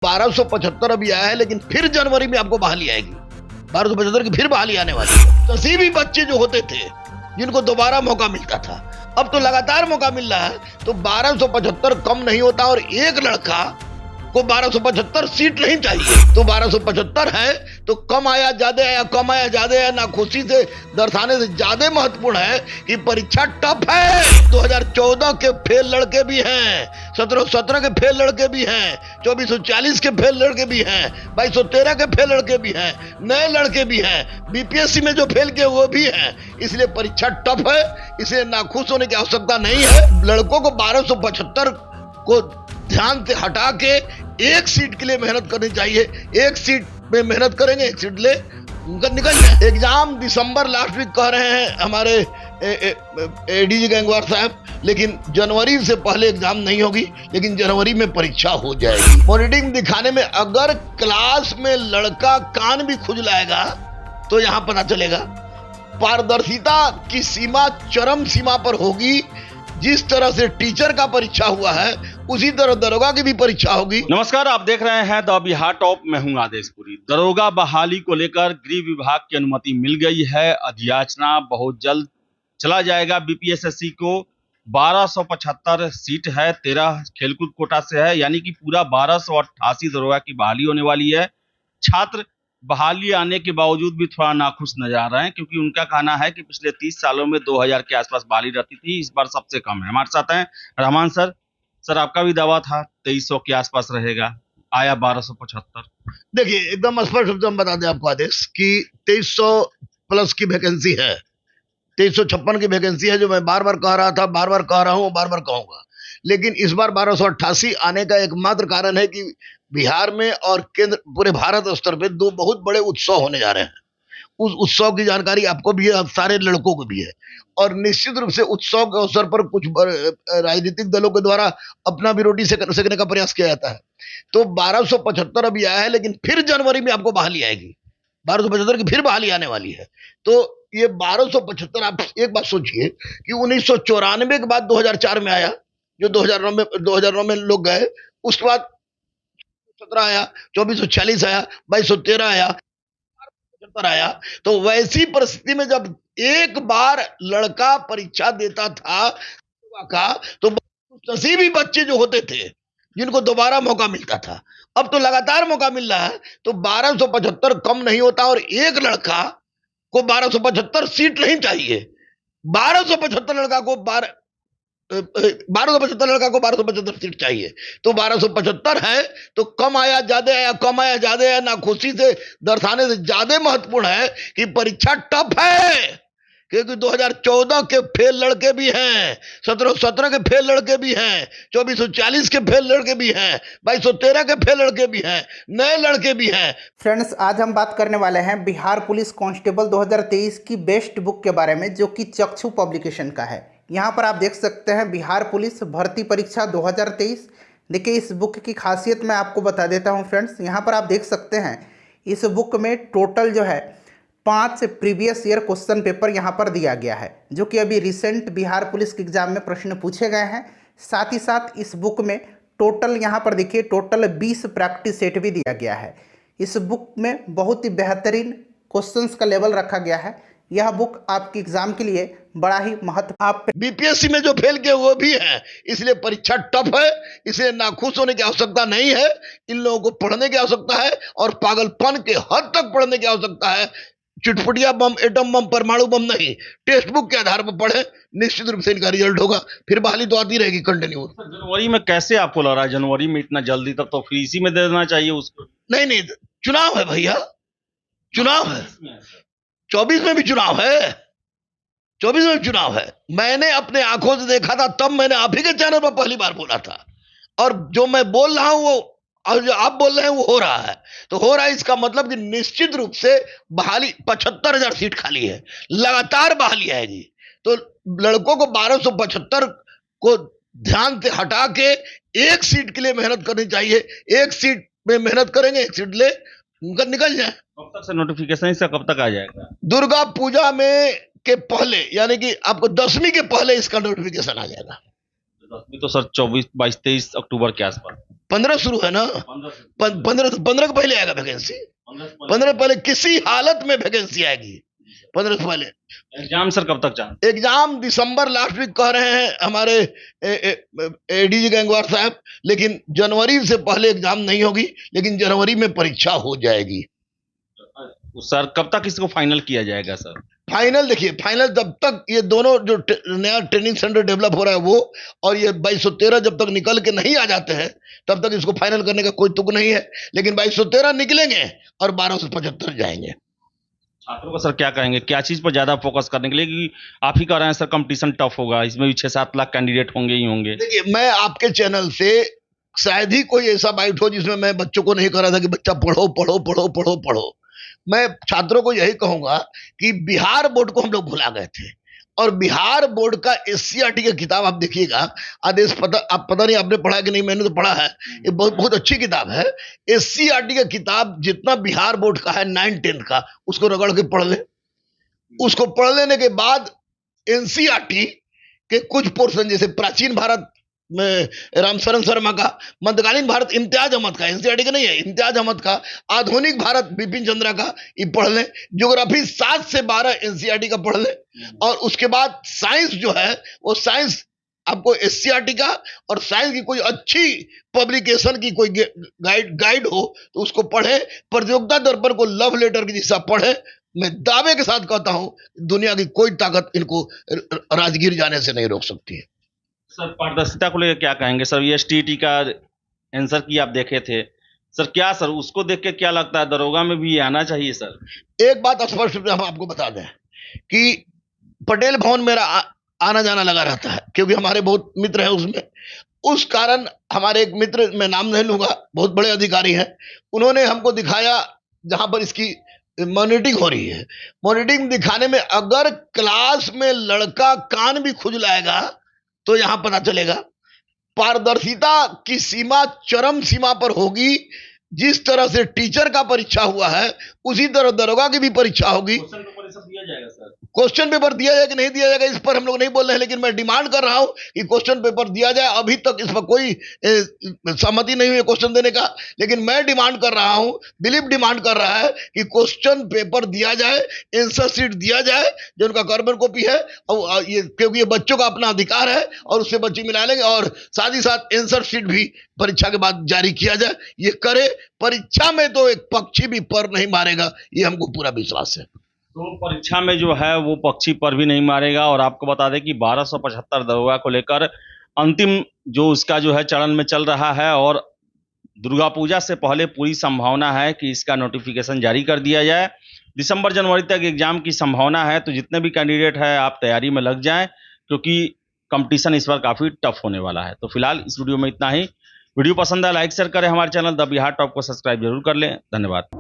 1275 अभी आया है, लेकिन फिर जनवरी में आपको बहाली आएगी। 1275 की फिर बहाली आने वाली है। नसीबी बच्चे जो होते थे जिनको दोबारा मौका मिलता था, अब तो लगातार मौका मिल रहा है। तो 1275 कम नहीं होता, और एक लड़का को 1275 सीट नहीं चाहिए। तो 1275 है तो कम आया ज्यादा आया, कम आया ज्यादा आया, ना खुशी से दर्शाने से ज्यादा महत्वपूर्ण है कि परीक्षा टफ है। 2014 के फेल लड़के भी हैं, 1717 के फेल लड़के भी हैं, 2440 के फेल लड़के भी हैं, 2213 के फेल लड़के भी हैं, नए लड़के भी हैं, बीपीएससी में जो फेल किए वो भी हैं। इसलिए परीक्षा टफ है, इसलिए नाखुश होने की आवश्यकता नहीं है। लड़कों को 1275 को ध्यान से हटा के एक सीट के लिए मेहनत करनी चाहिए। एक सीट में मेहनत करेंगे, एक सीट ले निकल जाए। एग्जाम दिसंबर लास्ट वीक कह रहे हैं हमारे एडीजी गंगवार साहब, लेकिन जनवरी से पहले एग्जाम नहीं होगी, लेकिन जनवरी में परीक्षा हो जाएगी। मॉनिटरिंग दिखाने में अगर क्लास में लड़का कान भी खुजलाएगा तो यहां पता चलेगा। पारदर्शिता की सीमा चरम सीमा पर होगी। जिस तरह से टीचर का परीक्षा हुआ है, उसी तरह दरोगा की भी परीक्षा होगी। नमस्कार, आप देख रहे हैं द बिहार टॉप। मैं हूं आदेशपुरी। दरोगा बहाली को लेकर गृह विभाग की अनुमति मिल गई है। अधियाचना बहुत जल्द चला जाएगा। बीपीएसएससी को 1275 सीट है, 13 खेलकूद कोटा से है, यानी कि पूरा 1288 दरोगा की बहाली होने वाली है। छात्र बहाली आने के बावजूद भी थोड़ा नाखुश नजर आ रहे हैं, क्योंकि उनका कहना है कि पिछले 30 सालों में 2000 के आसपास बहाली रहती थी, इस बार सबसे कम है। हमारे साथ हैं रहमान सर। सर, आपका भी दावा था 2300 के आसपास रहेगा, आया 1275। देखिए, एकदम स्पष्ट रूप से हम बता दें आपको आदेश कि 2300 प्लस की वैकेंसी है, 2356 की वैकेंसी है, जो मैं बार बार कह रहा था, बार बार कह रहा हूं, बार बार कहूंगा। लेकिन इस बार 1288 आने का एकमात्र कारण है कि बिहार में और केंद्र पूरे भारत स्तर पे दो बहुत बड़े उत्सव होने जा रहे हैं। उस उत्सव की जानकारी आपको भी है, अब सारे लड़कों को भी है। और निश्चित रूप से उत्सव के अवसर पर कुछ राजनीतिक दलों के द्वारा अपना भी रोटी सेकने का प्रयास किया जाता है। तो 1275 अभी आया है, लेकिन फिर जनवरी में आपको बहाली आएगी। 1275 की फिर बहाली आने वाली है। तो ये 1275, आप एक बात सोचिए कि 1994 के बाद 2004 में आया, जो 2009 में लोग गए, उसके बाद 17 आया, 2440 आया, 2213 आया, 75 आया। तो वैसी परिस्थिति में जब एक बार लड़का परीक्षा देता था का, तो नसीबी बच्चे जो होते थे जिनको दोबारा मौका मिलता था, अब तो लगातार मौका मिल रहा है। तो 1275 कम नहीं होता, और एक लड़का को 1275 सीट नहीं चाहिए। 1275 लड़का को 1275 लड़का को 1275 सीट चाहिए। तो 1275 है तो कम आया ज्यादा आया, कम आया ज्यादा आया, ना खुशी से दर्शाने से ज्यादा महत्वपूर्ण है कि परीक्षा टफ है। क्योंकि 2014 के फेल लड़के भी हैं, 1717 के फेल लड़के भी हैं, 2440 के फेल लड़के भी हैं, 2213 के फेल लड़के भी हैं, नए लड़के भी हैं। फ्रेंड्स, आज हम बात करने वाले हैं बिहार पुलिस कांस्टेबल 2023 की बेस्ट बुक के बारे में, जो कि चक्षु पब्लिकेशन का है। यहाँ पर आप देख सकते हैं बिहार पुलिस भर्ती परीक्षा 2023। देखिए, इस बुक की खासियत मैं आपको बता देता हूँ फ्रेंड्स। यहाँ पर आप देख सकते हैं इस बुक में टोटल जो है 5 प्रीवियस ईयर क्वेश्चन पेपर यहाँ पर दिया गया है, जो कि अभी रिसेंट बिहार पुलिस के एग्जाम में प्रश्न पूछे गए हैं। साथ ही साथ इस बुक में टोटल यहाँ पर देखिए टोटल 20 प्रैक्टिस सेट भी दिया गया है। इस बुक में बहुत ही बेहतरीन क्वेश्चंस का लेवल रखा गया है। यह बुक आपके एग्जाम के लिए बड़ा ही महत्व। आप बीपीएससी में जो फेल किए वो भी हैं, इसलिए परीक्षा टफ है। इसलिए नाखुश होने की आवश्यकता नहीं है। इन लोगों को पढ़ने की आवश्यकता है, और पागलपन के हद तक पढ़ने की आवश्यकता है। चुटपुटिया बम, एटम बम, परमाणु बम नहीं, टेक्स्ट बुक के आधार पर पढ़े, निश्चित रूप से इनका रिजल्ट होगा। फिर बहाली तो आती रहेगी कंटिन्यू। जनवरी में कैसे आपको लग रहा है? जनवरी में इतना जल्दी? तब तो फिर इसी में दे देना चाहिए उसको। नहीं, चुनाव है भैया, चुनाव है। 24 में भी चुनाव है, 24 में भी चुनाव है। मैंने अपने आंखों से देखा था, तब मैंने आप ही के चैनल पर पहली बार बोला था। और जो मैं बोल रहा हूं वो, और जो आप बोल रहे हैं वो हो रहा है। तो हो रहा है, इसका मतलब कि निश्चित रूप से बहाली 75,000 सीट खाली है, लगातार बहाली आएगी। तो लड़कों को 1275 को ध्यान से हटा के एक सीट के लिए मेहनत करनी चाहिए। एक सीट में मेहनत करेंगे, एक सीट ले निकल जाए। कब तक से नोटिफिकेशन, इसका कब तक आ जाएगा? दुर्गा पूजा में के पहले, यानी कि आपको 10वीं के पहले इसका नोटिफिकेशन आ जाएगा। 10वीं तो सर 24, 22, 23 अक्टूबर के आसपास। 15 शुरू है ना, 15 के पहले आएगा वैकेंसी, 15 पहले किसी हालत में वैकेंसी आएगी, 15 से पहले। एग्जाम सर कब तक चांस? एग्जाम दिसंबर लास्ट वीक कह रहे हैं हमारे एडीजी गंगवार साहब, लेकिन जनवरी से पहले एग्जाम नहीं होगी, लेकिन जनवरी में परीक्षा हो जाएगी। सर कब तक इसको फाइनल किया जाएगा सर? फाइनल देखिए, फाइनल जब तक ये दोनों जो नया ट्रेनिंग सेंटर डेवलप हो रहा है वो और ये 2213 जब तक निकल के नहीं आ जाते हैं तब तक इसको फाइनल करने का कोई तुक नहीं है, लेकिन 2213 निकलेंगे और 1275 जाएंगे। छात्रों को सर क्या कहेंगे, क्या चीज पर ज्यादा फोकस करने के लिए, कि आप ही कह रहे हैं सर कंपटीशन टफ होगा, इसमें भी 6-7 लाख कैंडिडेट होंगे ही होंगे। देखिए, मैं आपके चैनल से शायद ही कोई ऐसा बाइट हो जिसमें मैं बच्चों को नहीं कह रहा था कि बच्चा पढ़ो पढ़ो पढ़ो पढ़ो पढ़ो। मैं छात्रों को यही कहूंगा कि बिहार बोर्ड को हम लोग भुला गए थे, और बिहार बोर्ड का एससीईआरटी की किताब आप देखिएगा, आदेश पता नहीं आपने पढ़ा कि नहीं, मैंने तो पढ़ा है, ये बहुत अच्छी किताब है। एससीईआरटी की किताब जितना बिहार बोर्ड का है 9-10 का, उसको रगड़ के पढ़ ले। उसको पढ़ लेने के बाद एनसीईआरटी के कुछ पोर्शन, जैसे प्राचीन भारत में रामशरण शर्मा का, मध्यकालीन भारत इम्तियाज अहमद का, एनसीईआरटी का नहीं है, इम्तियाज अहमद का, आधुनिक भारत बिपिन चंद्रा का, ये पढ़ लें। ज्योग्राफी 7 से 12 एनसीईआरटी का पढ़ लें, और उसके बाद साइंस जो है वो साइंस आपको एससीईआरटी का और साइंस की कोई अच्छी पब्लिकेशन की कोई गाइड हो तो उसको पढ़े। प्रतियोगिता दर्पण को लव लेटर की जैसा पढ़े। मैं दावे के साथ कहता हूं दुनिया की कोई ताकत इनको राजगीर जाने से नहीं रोक सकती है। सर पारदर्शिता को लेकर क्या कहेंगे सर? ये एसटीईटी का आंसर की आप देखे थे सर, क्या सर उसको देख के क्या लगता है दरोगा में भी ये आना चाहिए सर? एक बात स्पष्ट रूप से हम आपको बता दें कि पटेल भवन मेरा आना जाना लगा रहता है, क्योंकि हमारे बहुत मित्र हैं उसमें। उस कारण हमारे एक मित्र, मैं नाम नहीं लूंगा, बहुत बड़े अधिकारी हैं, उन्होंने हमको दिखाया जहां पर इसकी मॉनिटरिंग हो रही है। मॉनिटरिंग दिखाने में अगर क्लास में लड़का कान भी खुजलाएगा तो यहां पता चलेगा। पारदर्शिता की सीमा चरम सीमा पर होगी। जिस तरह से टीचर का परीक्षा हुआ है उसी तरह दरोगा की भी परीक्षा होगी। क्वेश्चन पेपर ये सब दिया जाएगा सर? क्वेश्चन पेपर दिया जाए कि नहीं दिया जाएगा इस पर हम लोग नहीं बोल रहे हैं, लेकिन मैं डिमांड कर रहा हूं कि क्वेश्चन पेपर दिया जाए। अभी तक इस पर कोई सहमति नहीं हुई है क्वेश्चन देने का, लेकिन मैं डिमांड कर रहा हूं, दिलीप डिमांड कर रहा है कि क्वेश्चन पेपर दिया जाए, आंसर शीट दिया जाए जो उनका कार्बन कॉपी है, और ये क्योंकि ये बच्चों का अपना अधिकार है और उससे बच्चे मिला लेंगे, और साथ ही साथ आंसर शीट भी परीक्षा के बाद जारी किया जाए। ये करे, परीक्षा में तो एक पक्षी भी पर नहीं मारेगा, ये हमको पूरा विश्वास है। तो परीक्षा में जो है वो पक्षी पर भी नहीं मारेगा। और आपको बता दें कि 1275 दरोगा को लेकर अंतिम जो उसका जो है चरण में चल रहा है, और दुर्गा पूजा से पहले पूरी संभावना है कि इसका नोटिफिकेशन जारी कर दिया जाए। दिसंबर जनवरी तक एग्जाम की संभावना है, तो जितने भी कैंडिडेट है आप तैयारी में लग जाएं, क्योंकि कंपटीशन इस बार काफी टफ होने वाला है। तो फिलहाल इस वीडियो में इतना ही। वीडियो पसंद है लाइक शेयर करें, हमारे चैनल द बिहार टॉप को सब्सक्राइब जरूर कर लें। धन्यवाद।